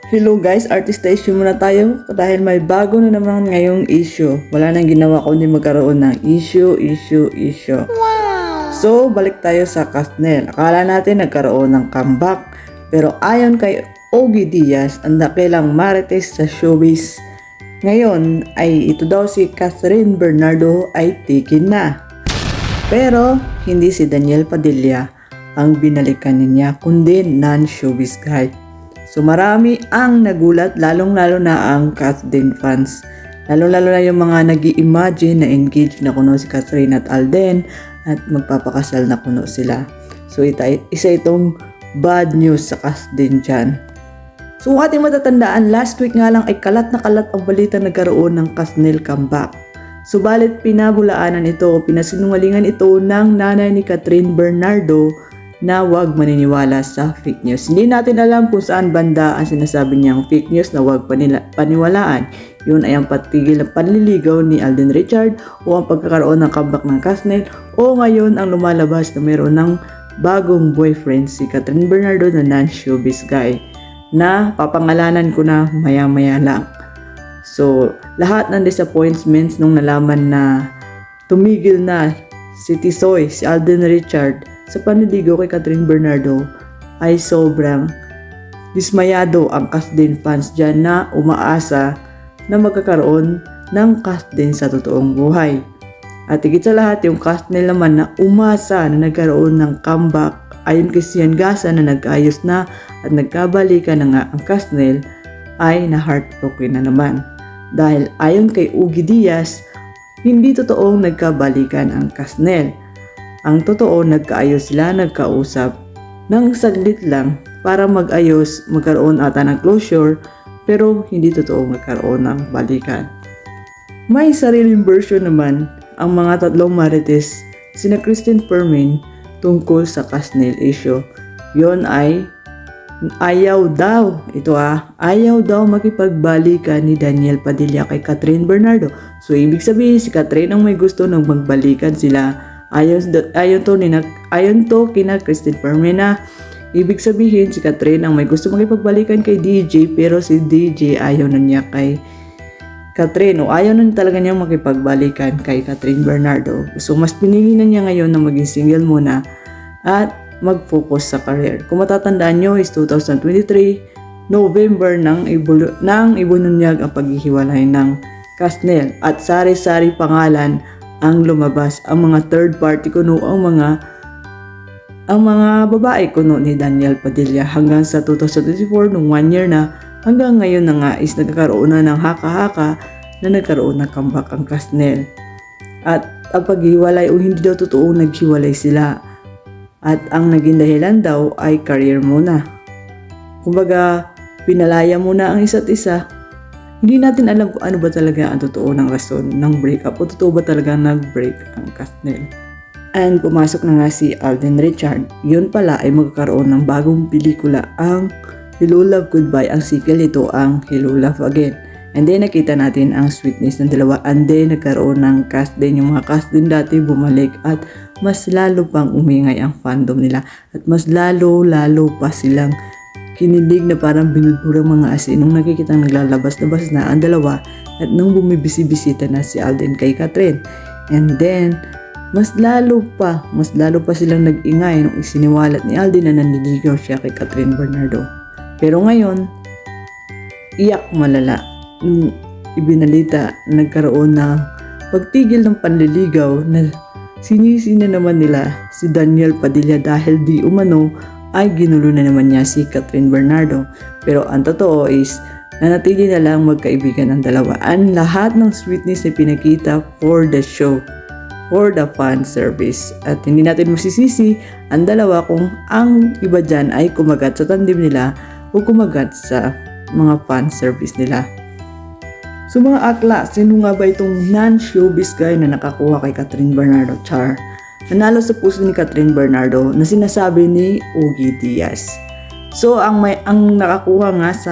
Hello guys, artistation muna tayo dahil may bago na naman ngayong issue. Wala nang ginawa kundi magkaroon ng issue. Wow! So, balik tayo sa Kasnel. Akala natin nagkaroon ng comeback. Pero ayon kay Ogie Diaz, ang dakilang marites sa showbiz ngayon ay ito daw si Catherine Bernardo ay tikin na. Pero hindi si Daniel Padilla ang binalikan niya kundi non-showbiz guy. So marami ang nagulat, lalong-lalo na ang Catherine fans. Lalong-lalo na yung mga nag-i-imagine na engaged na kuno si Catherine at Alden at magpapakasal na kuno sila. So isa itong bad news sa Catherine dyan. So kung ating matatandaan, last week nga lang ay kalat na kalat ang balita nagkaroon ng Kasnel comeback. Subalit pinabulaanan ito, pinasinungalingan ito ng nanay ni Catherine Bernardo na huwag maniniwala sa fake news. Hindi natin alam kung saan banda ang sinasabi niyang fake news na huwag paniwalaan. Yun ay ang patigil ng panliligaw ni Alden Richard o ang pagkakaroon ng comeback ng Kasnel o ngayon ang lumalabas na mayroon ng bagong boyfriend si Catherine Bernardo na non-showbiz guy na papangalanan ko na maya-maya lang. So, lahat ng disappointments nung nalaman na tumigil na si Tisoy, si Alden Richard sa panliligaw kay Catherine Bernardo ay sobrang dismayado ang Kasden fans dyan na umaasa na magkakaroon ng Kasden sa totoong buhay. At higit sa lahat yung Kasnel naman na umasa na nagkaroon ng comeback ayon kay Sian Gasa na nag-ayos na at nagkabalikan na nga ang Kasnel ay na-heartbroken na naman. Dahil ayon kay Ogie Diaz, hindi totoong nagkabalikan ang Kasnel. Ang totoo, nagkaayos sila, nagkausap ng saglit lang para mag-ayos, magkaroon ata ng closure, pero hindi totoo magkaroon ng balikan. May sariling version naman ang mga tatlong marites, sina Christine Fermin, tungkol sa Kasnel issue. Yon ay ayaw daw makipagbalikan ni Daniel Padilla kay Catherine Bernardo. So ibig sabihin si Catherine ang may gusto nang magbalikan sila. Ayon to kina Christine Fermin na ibig sabihin si Catherine ang may gusto makipagbalikan kay DJ pero si DJ ayaw na niya kay Catherine o ayaw na talaga niya makipagbalikan kay Catherine Bernardo. So mas pinili na niya ngayon na maging single muna at mag-focus sa career. Kung matatandaan nyo is 2023 November nang ibununyag ang paghihiwalay ng Kasnel at sari-sari pangalan ang lumabas, ang mga third party kuno ang mga babae kuno ni Daniel Padilla hanggang sa 2024 nung 1 year na hanggang ngayon na nga is nagkakaroon na ng haka-haka na nagkaroon ng comeback ang Kasnel. At ang paghiwalay o hindi daw totoo naghiwalay sila at ang naging dahilan daw ay career muna. Kumbaga pinalaya muna ang isa't isa. Hindi natin alam kung ano ba talaga ang totoo ng rason ng breakup o totoo ba talaga nag-break ang Kasnel. And pumasok na nga si Alden Richard. Yun pala ay magkakaroon ng bagong pelikula ang Hello Love Goodbye. Ang sequel nito ang Hello Love Again. And then nakita natin ang sweetness ng dalawa and then nagkaroon ng Kasden. Yung mga Kasden dati bumalik at mas lalo pang umingay ang fandom nila at mas lalo pa silang kinilig na parang binudburang mga asin nung nakikita naglalabas-labas na ang dalawa at nung bumibisi-bisita na si Alden kay Catherine. And then, mas lalo pa silang nag-ingay nung isiniwalat ni Alden na nanliligaw siya kay Catherine Bernardo. Pero ngayon, iyak malala nung ibinalita na nagkaroon ng pagtigil ng panliligaw na sinisi na naman nila si Daniel Padilla dahil di umano ay ginulo na naman niya si Catherine Bernardo. Pero ang totoo is nanatili na lang magkaibigan ang dalawa. Ang lahat ng sweetness na pinakita for the show, for the fan service. At hindi natin masisisi ang dalawa kung ang iba dyan ay kumagat sa tandem nila o kumagat sa mga fan service nila. So mga akla, sino nga ba itong non-showbiz guy na nakakuha kay Catherine Bernardo? Char. Nanalo sa puso ni Catherine Bernardo na sinasabi ni Ogie Diaz. So ang nakakuha nga sa